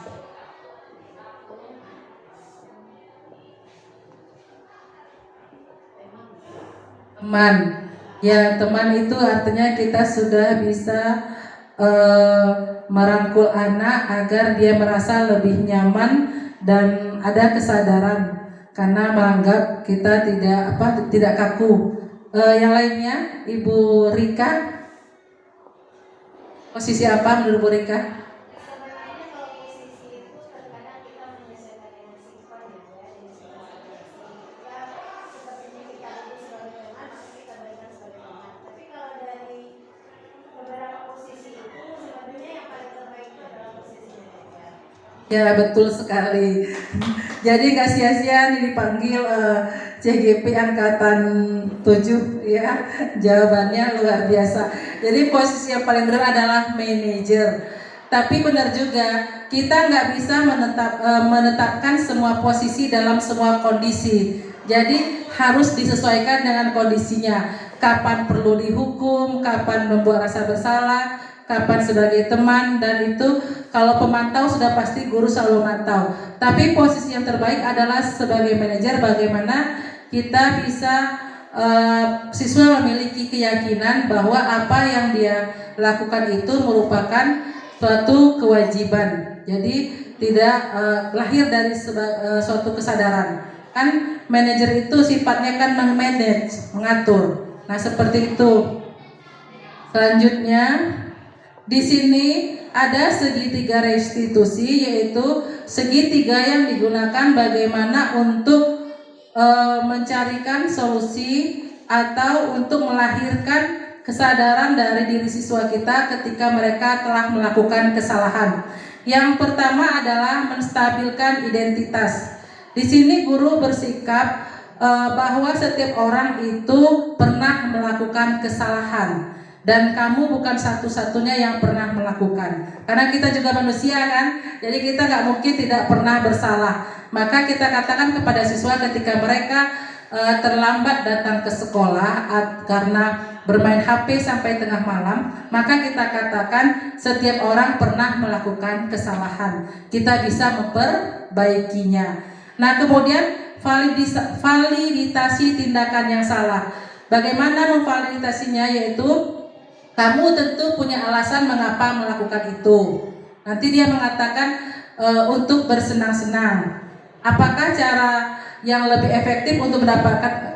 Teman. Ya, teman itu artinya kita sudah bisa merangkul anak agar dia merasa lebih nyaman dan ada kesadaran karena menganggap kita tidak kaku. Yang lainnya, Ibu Rika, posisi apa menurut Bu Rika? Sebenarnya kalau posisi itu terkadang kita menyesuaikan dengan siswa ya, dengan situasi. Ya, sepertinya kita itu sebagai teman, maka kita berikan sebagai teman. Tapi kalau dari beberapa posisi itu sebenarnya yang paling terbaik itu adalah posisi manajer. Ya, betul sekali. Jadi nggak sia-sia nih dipanggil CGP angkatan 7 ya. Jawabannya luar biasa. Jadi posisi yang paling benar adalah manajer. Tapi benar juga, kita nggak bisa menetapkan semua posisi dalam semua kondisi. Jadi harus disesuaikan dengan kondisinya. Kapan perlu dihukum, kapan membuat rasa bersalah, kapan sebagai teman, dan itu kalau pemantau sudah pasti guru selalu mantau. Tapi posisi yang terbaik adalah sebagai manajer, bagaimana kita bisa siswa memiliki keyakinan bahwa apa yang dia lakukan itu merupakan suatu kewajiban. Jadi tidak lahir dari suatu kesadaran. Kan manajer itu sifatnya kan meng-manage, mengatur. Nah, seperti itu. Selanjutnya di sini ada segitiga restitusi, yaitu segitiga yang digunakan bagaimana untuk mencarikan solusi atau untuk melahirkan kesadaran dari diri siswa kita ketika mereka telah melakukan kesalahan. Yang pertama adalah menstabilkan identitas. Di sini guru bersikap bahwa setiap orang itu pernah melakukan kesalahan. Dan kamu bukan satu-satunya yang pernah melakukan. Karena kita juga manusia kan, jadi kita nggak mungkin tidak pernah bersalah. Maka kita katakan kepada siswa ketika mereka terlambat datang ke sekolah karena bermain HP sampai tengah malam, maka kita katakan setiap orang pernah melakukan kesalahan. Kita bisa memperbaikinya. Nah, kemudian validasi tindakan yang salah. Bagaimana memvalidasinya? Yaitu kamu tentu punya alasan mengapa melakukan itu. Nanti dia mengatakan untuk bersenang-senang. Apakah cara yang lebih efektif untuk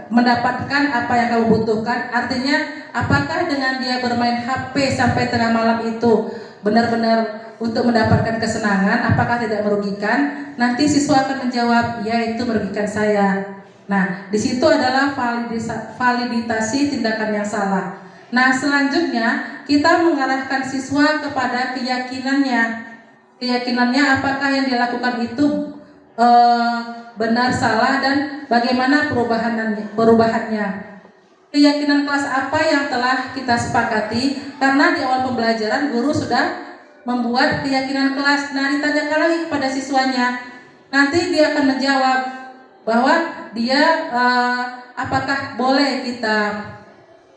mendapatkan apa yang kamu butuhkan? Artinya, apakah dengan dia bermain HP sampai tengah malam itu benar-benar untuk mendapatkan kesenangan? Apakah tidak merugikan? Nanti siswa akan menjawab, ya itu merugikan saya. Nah, di situ adalah validasi tindakan yang salah. Nah, selanjutnya kita mengarahkan siswa kepada keyakinannya. Keyakinannya apakah yang dilakukan itu benar, salah, dan bagaimana perubahannya. Keyakinan kelas apa yang telah kita sepakati? Karena di awal pembelajaran guru sudah membuat keyakinan kelas. Nah, ditanyakan lagi kepada siswanya. Nanti dia akan menjawab bahwa dia apakah boleh kita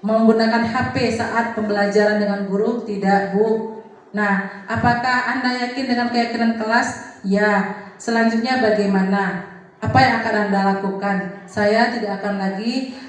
menggunakan HP saat pembelajaran dengan guru? Tidak, Bu. Nah, apakah Anda yakin dengan keyakinan kelas? Ya. Selanjutnya bagaimana? Apa yang akan Anda lakukan? Saya tidak akan lagi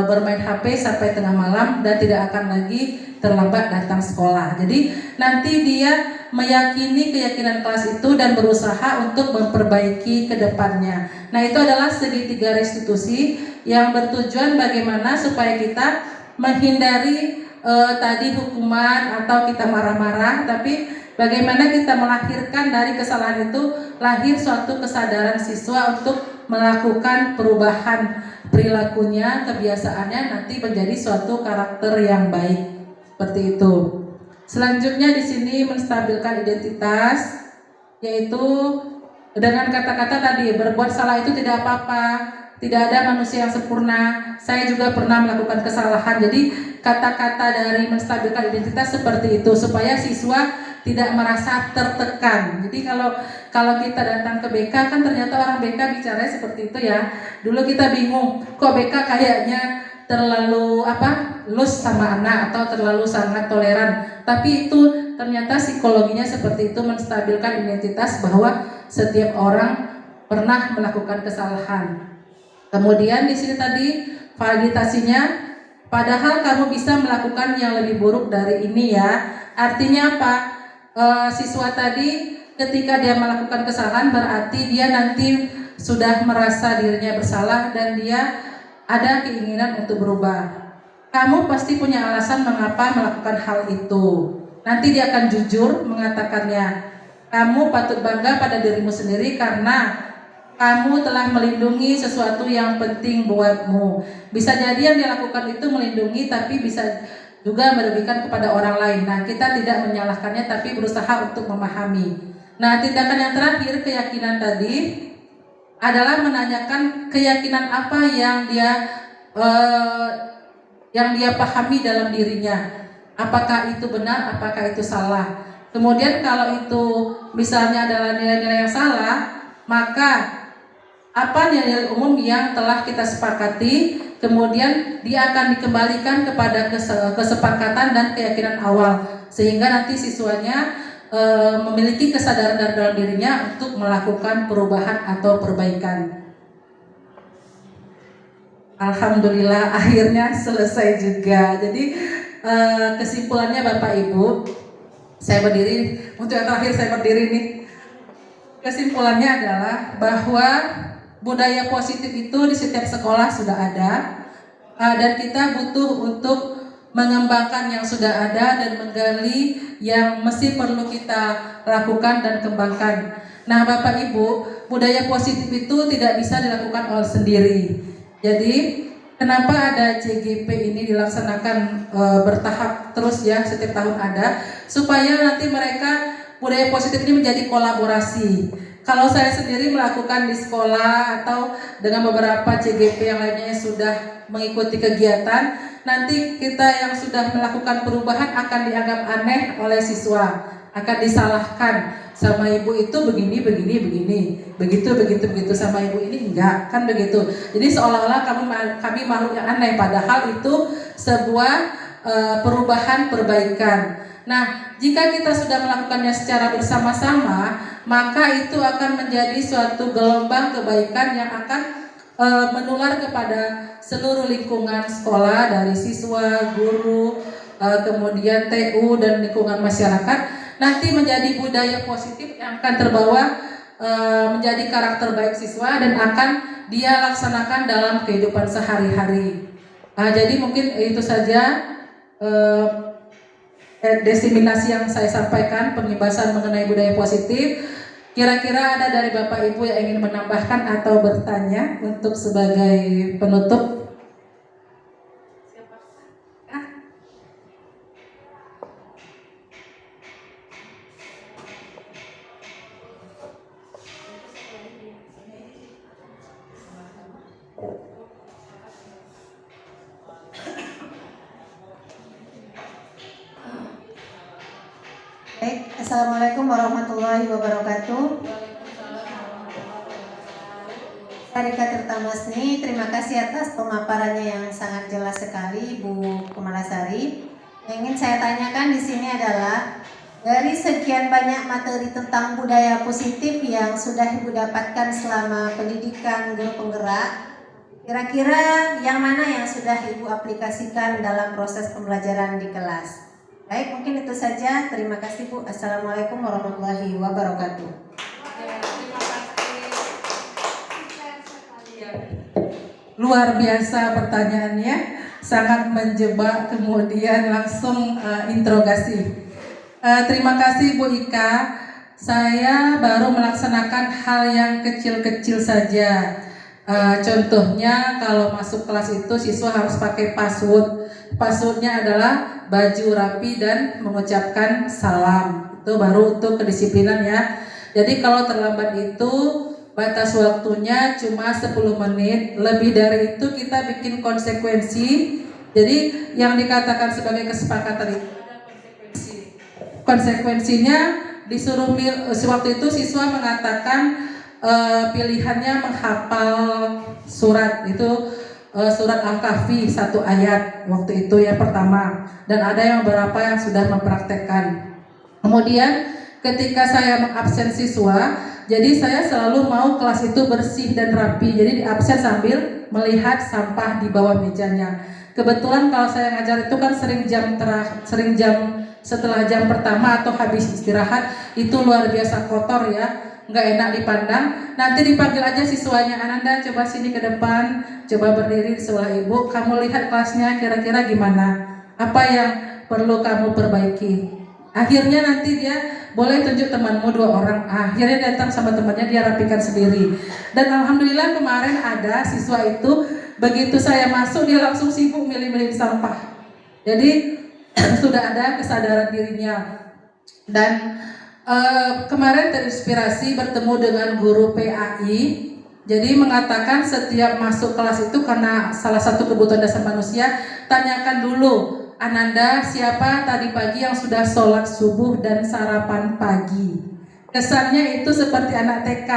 bermain HP sampai tengah malam dan tidak akan lagi terlambat datang sekolah. Jadi nanti dia meyakini keyakinan kelas itu dan berusaha untuk memperbaiki ke depannya. Nah, itu adalah segitiga restitusi yang bertujuan bagaimana supaya kita menghindari tadi hukuman atau kita marah-marah, tapi bagaimana kita melahirkan dari kesalahan itu lahir suatu kesadaran siswa untuk melakukan perubahan perilakunya, kebiasaannya nanti menjadi suatu karakter yang baik. Seperti itu. Selanjutnya di sini menstabilkan identitas, yaitu dengan kata-kata tadi, berbuat salah itu tidak apa-apa, tidak ada manusia yang sempurna. Saya juga pernah melakukan kesalahan. Jadi kata-kata dari menstabilkan identitas seperti itu supaya siswa tidak merasa tertekan. Jadi kalau kita datang ke BK kan ternyata orang BK bicaranya seperti itu ya. Dulu kita bingung, kok BK kayaknya terlalu lus sama anak atau terlalu sangat toleran. Tapi itu ternyata psikologinya seperti itu, menstabilkan identitas bahwa setiap orang pernah melakukan kesalahan. Kemudian di sini tadi validasinya, padahal kamu bisa melakukan yang lebih buruk dari ini ya. Artinya apa? Siswa tadi ketika dia melakukan kesalahan berarti dia nanti sudah merasa dirinya bersalah dan dia ada keinginan untuk berubah. Kamu pasti punya alasan mengapa melakukan hal itu. Nanti dia akan jujur mengatakannya. Kamu patut bangga pada dirimu sendiri karena kamu telah melindungi sesuatu yang penting buatmu. Bisa jadi yang dia lakukan itu melindungi, tapi bisa juga merugikan kepada orang lain. Nah, kita tidak menyalahkannya, tapi berusaha untuk memahami. Nah, tindakan yang terakhir, keyakinan tadi adalah menanyakan keyakinan apa yang dia pahami dalam dirinya. Apakah itu benar, apakah itu salah. Kemudian kalau itu misalnya adalah nilai-nilai yang salah, maka apa nilai umum yang telah kita sepakati, kemudian dia akan dikembalikan kepada kesepakatan dan keyakinan awal, sehingga nanti siswanya memiliki kesadaran dalam dirinya untuk melakukan perubahan atau perbaikan. Alhamdulillah akhirnya selesai juga. Jadi kesimpulannya Bapak Ibu, saya berdiri, untuk yang terakhir saya berdiri nih. Kesimpulannya adalah bahwa budaya positif itu di setiap sekolah sudah ada, dan kita butuh untuk mengembangkan yang sudah ada dan menggali yang mesti perlu kita lakukan dan kembangkan. Nah, Bapak Ibu, budaya positif itu tidak bisa dilakukan oleh sendiri. Jadi kenapa ada CGP ini dilaksanakan bertahap terus ya, setiap tahun ada, supaya nanti mereka budaya positif ini menjadi kolaborasi. Kalau saya sendiri melakukan di sekolah atau dengan beberapa CGP yang lainnya yang sudah mengikuti kegiatan, nanti kita yang sudah melakukan perubahan akan dianggap aneh oleh siswa, akan disalahkan. Sama ibu itu begini, begitu sama ibu ini enggak, kan begitu. Jadi seolah-olah kami makhluk yang aneh, padahal itu sebuah perubahan, perbaikan. Nah, jika kita sudah melakukannya secara bersama-sama, maka itu akan menjadi suatu gelombang kebaikan yang akan menular kepada seluruh lingkungan sekolah, dari siswa, guru, kemudian TU dan lingkungan masyarakat. Nanti menjadi budaya positif yang akan terbawa menjadi karakter baik siswa dan akan dia laksanakan dalam kehidupan sehari-hari. Jadi mungkin itu saja diseminasi yang saya sampaikan, pengibasan mengenai budaya positif. Kira-kira ada dari Bapak Ibu yang ingin menambahkan atau bertanya untuk sebagai penutup? Baik, Assalamualaikum warahmatullahi wabarakatuh. Sarika Tirtamasni, terima kasih atas pemaparannya yang sangat jelas sekali, Bu Kumalasari. Yang ingin saya tanyakan di sini adalah dari sekian banyak materi tentang budaya positif yang sudah Ibu dapatkan selama pendidikan guru penggerak, kira-kira yang mana yang sudah Ibu aplikasikan dalam proses pembelajaran di kelas? Baik, mungkin itu saja. Terima kasih Bu. Assalamualaikum warahmatullahi wabarakatuh. Luar biasa pertanyaannya, sangat menjebak, kemudian langsung interogasi. Terima kasih Bu Ika. Saya baru melaksanakan hal yang kecil-kecil saja. Contohnya kalau masuk kelas itu siswa harus pakai password. Passwordnya adalah baju rapi dan mengucapkan salam. Itu baru untuk kedisiplinan ya. Jadi kalau terlambat itu batas waktunya cuma 10 menit. Lebih dari itu kita bikin konsekuensi. Jadi yang dikatakan sebagai kesepakatan itu ada konsekuensi. Konsekuensinya disuruh waktu itu siswa mengatakan pilihannya menghafal surat itu, surat Al-Kahfi 1 ayat waktu itu yang pertama, dan ada yang beberapa yang sudah mempraktekkan. Kemudian ketika saya mengabsen siswa, jadi saya selalu mau kelas itu bersih dan rapi, jadi diabsen sambil melihat sampah di bawah mejanya. Kebetulan kalau saya ngajar itu kan sering jam setelah jam pertama atau habis istirahat, itu luar biasa kotor ya, nggak enak dipandang. Nanti dipanggil aja siswanya, Ananda coba sini ke depan, coba berdiri di sebelah ibu, kamu lihat kelasnya kira-kira gimana, apa yang perlu kamu perbaiki. Akhirnya nanti dia boleh tunjuk temanmu 2 orang, akhirnya datang sama temannya, dia rapikan sendiri. Dan alhamdulillah kemarin ada siswa itu, begitu saya masuk dia langsung sibuk milih-milih sampah. Jadi sudah ada kesadaran dirinya. Dan kemarin terinspirasi bertemu dengan guru PAI. Jadi mengatakan setiap masuk kelas itu, karena salah satu kebutuhan dasar manusia, tanyakan dulu, Ananda siapa tadi pagi yang sudah sholat subuh dan sarapan pagi. Kesannya itu seperti anak TK,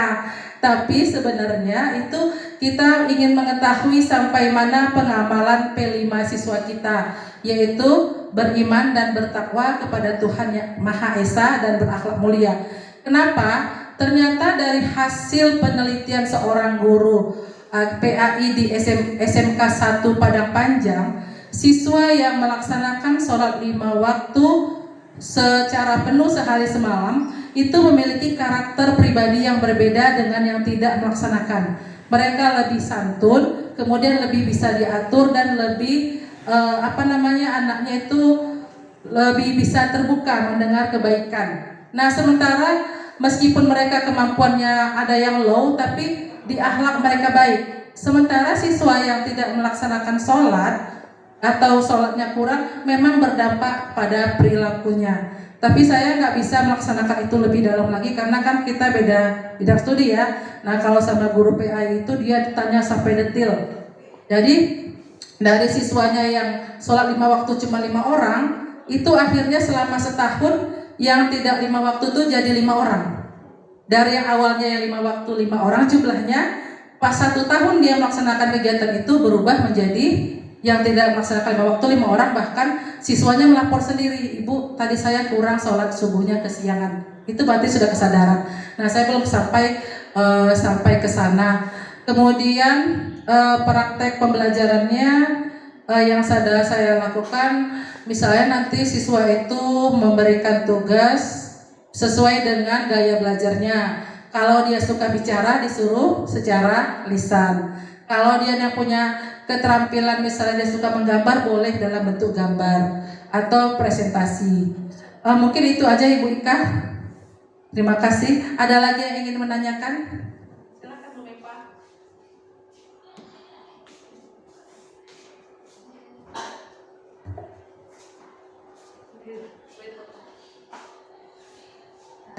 tapi sebenarnya itu kita ingin mengetahui sampai mana pengamalan P5 siswa kita, yaitu beriman dan bertakwa kepada Tuhan yang Maha Esa dan berakhlak mulia. Kenapa? Ternyata dari hasil penelitian seorang guru PAI di SMK 1 Padang Panjang, siswa yang melaksanakan sholat 5 waktu secara penuh sehari semalam itu memiliki karakter pribadi yang berbeda dengan yang tidak melaksanakan. Mereka lebih santun, kemudian lebih bisa diatur, dan lebih anaknya itu lebih bisa terbuka mendengar kebaikan. Nah, sementara meskipun mereka kemampuannya ada yang low, tapi di akhlak mereka baik. Sementara siswa yang tidak melaksanakan sholat atau sholatnya kurang memang berdampak pada perilakunya. Tapi saya nggak bisa melaksanakan itu lebih dalam lagi karena kan kita beda bidang studi ya. Nah, kalau sama guru PAI itu dia ditanya sampai detil. Jadi dari siswanya yang sholat 5 waktu cuma 5 orang, itu akhirnya selama setahun yang tidak 5 waktu itu jadi 5 orang. Dari yang awalnya yang 5 waktu 5 orang jumlahnya, pas 1 tahun dia melaksanakan kegiatan itu berubah menjadi yang tidak melaksanakan 5 waktu 5 orang. Bahkan siswanya melapor sendiri, Ibu tadi saya kurang sholat subuhnya kesiangan. Itu berarti sudah kesadaran. Nah, saya belum sampai ke sana. Kemudian praktek pembelajarannya yang saya lakukan, misalnya nanti siswa itu memberikan tugas sesuai dengan gaya belajarnya. Kalau dia suka bicara disuruh secara lisan. Kalau dia yang punya keterampilan misalnya dia suka menggambar, boleh dalam bentuk gambar atau presentasi. Mungkin itu aja Ibu Ika. Terima kasih. Ada lagi yang ingin menanyakan? Silakan Bu Mepa.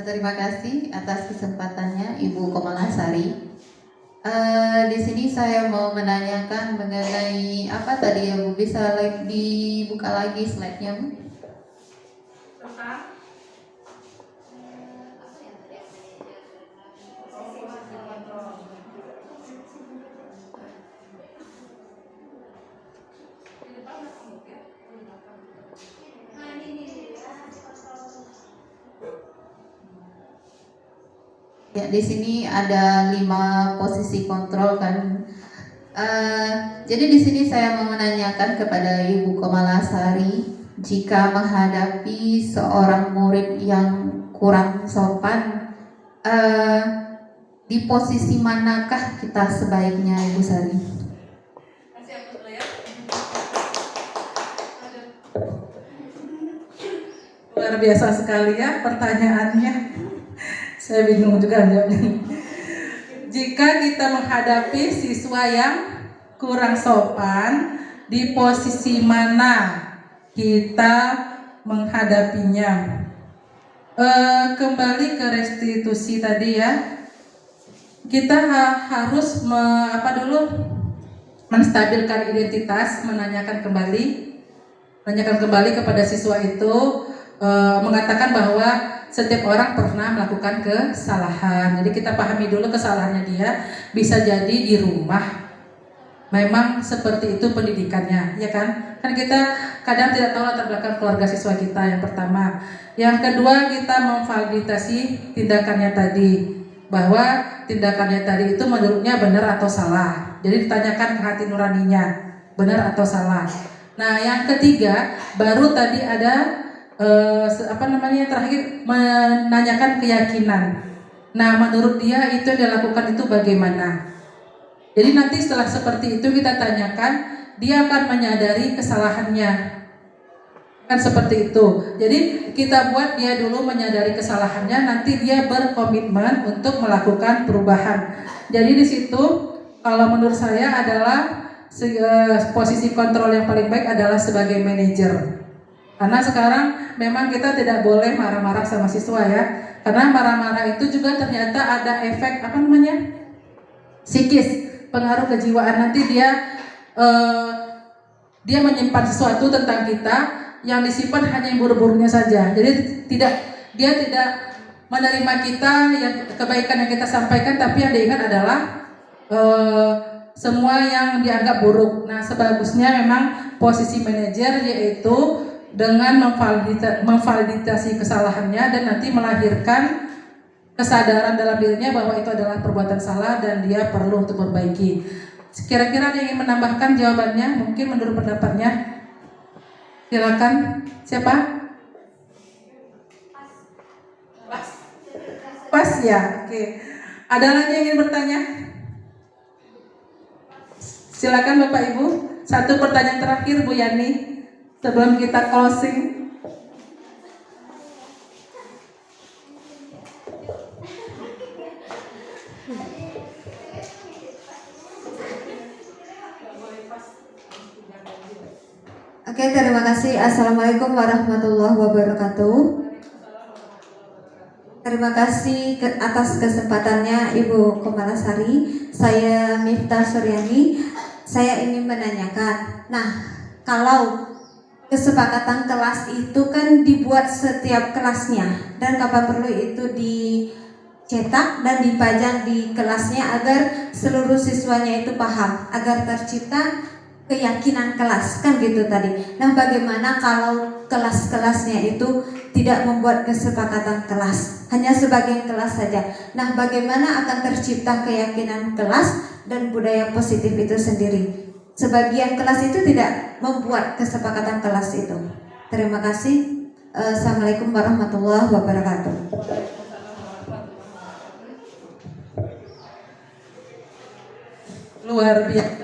Terima kasih atas kesempatannya Ibu Komalasari. Di sini saya mau menanyakan mengenai apa tadi ya Bu, bisa dibuka lagi slide-nya Bu? Ya, di sini ada 5 posisi kontrol kan. Jadi di sini saya mau menanyakan kepada Ibu Komalasari, jika menghadapi seorang murid yang kurang sopan, di posisi manakah kita sebaiknya, Ibu Sari? Luar biasa sekali ya pertanyaannya. Saya bingung juga jawabnya. Jika kita menghadapi siswa yang kurang sopan, di posisi mana kita menghadapinya? Kembali ke restitusi tadi ya. Kita harus menstabilkan identitas, menanyakan kembali kepada siswa itu, mengatakan bahwa setiap orang pernah melakukan kesalahan. Jadi kita pahami dulu kesalahannya dia. Bisa jadi di rumah memang seperti itu pendidikannya, ya kan? Kan kita kadang tidak tahu latar belakang keluarga siswa kita, yang pertama. Yang kedua, kita memvalidasi tindakannya tadi, bahwa tindakannya tadi itu menurutnya benar atau salah. Jadi ditanyakan ke hati nuraninya, benar atau salah. Nah, yang ketiga, baru tadi ada terakhir menanyakan keyakinan. Nah, menurut dia itu yang dilakukan itu bagaimana? Jadi nanti setelah seperti itu kita tanyakan, dia akan menyadari kesalahannya. Kan seperti itu. Jadi kita buat dia dulu menyadari kesalahannya, nanti dia berkomitmen untuk melakukan perubahan. Jadi di situ kalau menurut saya adalah posisi kontrol yang paling baik adalah sebagai manajer. Karena sekarang memang kita tidak boleh marah-marah sama siswa ya. Karena marah-marah itu juga ternyata ada efek psikis, pengaruh kejiwaan. Nanti dia menyimpan sesuatu tentang kita yang disimpan hanya yang buruk-buruknya saja. Jadi dia tidak menerima kita yang kebaikan yang kita sampaikan, tapi yang diingat adalah semua yang dianggap buruk. Nah, sebagusnya memang posisi manajer yaitu dengan memvalidasi kesalahannya dan nanti melahirkan kesadaran dalam dirinya bahwa itu adalah perbuatan salah dan dia perlu untuk memperbaiki. Kira-kira ada yang ingin menambahkan jawabannya? Mungkin menurut pendapatnya. Silakan. Siapa? Pas ya. Oke. Ada lagi yang ingin bertanya? Silakan Bapak Ibu. Satu pertanyaan terakhir Bu Yani sebelum kita closing. Oke, terima kasih. Assalamualaikum warahmatullahi wabarakatuh. Terima kasih atas kesempatannya Ibu Komalasari. Saya Miftah Suryani. Saya ingin menanyakan, kalau kesepakatan kelas itu kan dibuat setiap kelasnya, dan kapan perlu itu dicetak dan dipajang di kelasnya agar seluruh siswanya itu paham, agar tercipta keyakinan kelas, kan gitu tadi. Nah, bagaimana kalau kelas-kelasnya itu tidak membuat kesepakatan kelas, hanya sebagian kelas saja? Nah, bagaimana akan tercipta keyakinan kelas dan budaya positif itu sendiri? Sebagian kelas itu tidak membuat kesepakatan kelas itu. Terima kasih. Assalamualaikum warahmatullahi wabarakatuh. Luar biasa.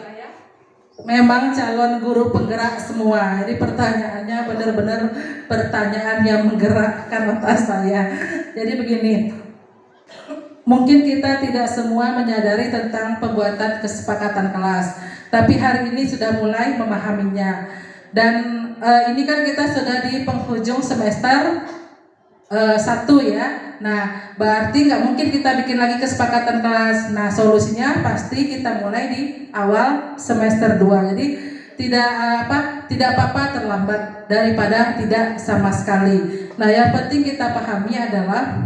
Memang calon guru penggerak semua. Jadi pertanyaannya benar-benar pertanyaan yang menggerakkan otak saya. Jadi begini, mungkin kita tidak semua menyadari tentang pembuatan kesepakatan kelas, tapi hari ini sudah mulai memahaminya. Dan ini kan kita sudah di penghujung semester 1 ya. Nah, berarti nggak mungkin kita bikin lagi kesepakatan kelas. Nah, solusinya pasti kita mulai di awal semester 2. Jadi tidak apa-apa terlambat daripada tidak sama sekali. Nah, yang penting kita pahami adalah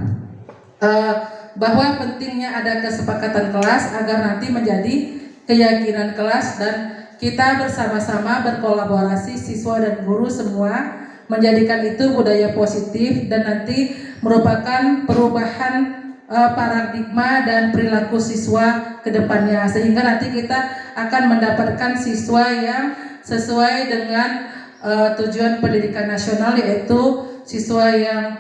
bahwa pentingnya ada kesepakatan kelas agar nanti menjadi keyakinan kelas, dan kita bersama-sama berkolaborasi siswa dan guru semua menjadikan itu budaya positif dan nanti merupakan perubahan paradigma dan perilaku siswa ke depannya, sehingga nanti kita akan mendapatkan siswa yang sesuai dengan tujuan pendidikan nasional, yaitu siswa yang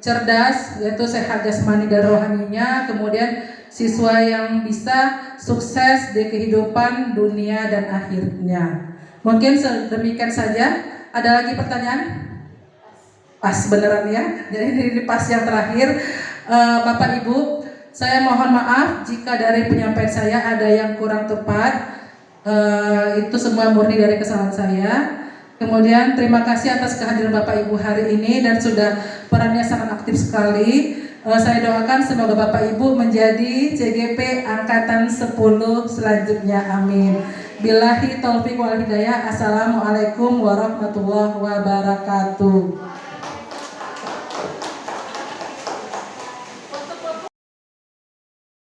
cerdas, yaitu sehat jasmani dan rohaninya, kemudian siswa yang bisa sukses di kehidupan dunia dan akhirnya. Mungkin demikian saja. Ada lagi pertanyaan? Pas beneran ya. Jadi ini pas yang terakhir. Bapak Ibu, saya mohon maaf jika dari penyampaian saya ada yang kurang tepat. Itu semua murni dari kesalahan saya. Kemudian terima kasih atas kehadiran Bapak Ibu hari ini dan sudah perannya sangat aktif sekali. Saya doakan semoga Bapak Ibu menjadi CGP Angkatan 10 selanjutnya. Amin. Billahi taufiq wal hidayah. Assalamualaikum warahmatullahi wabarakatuh.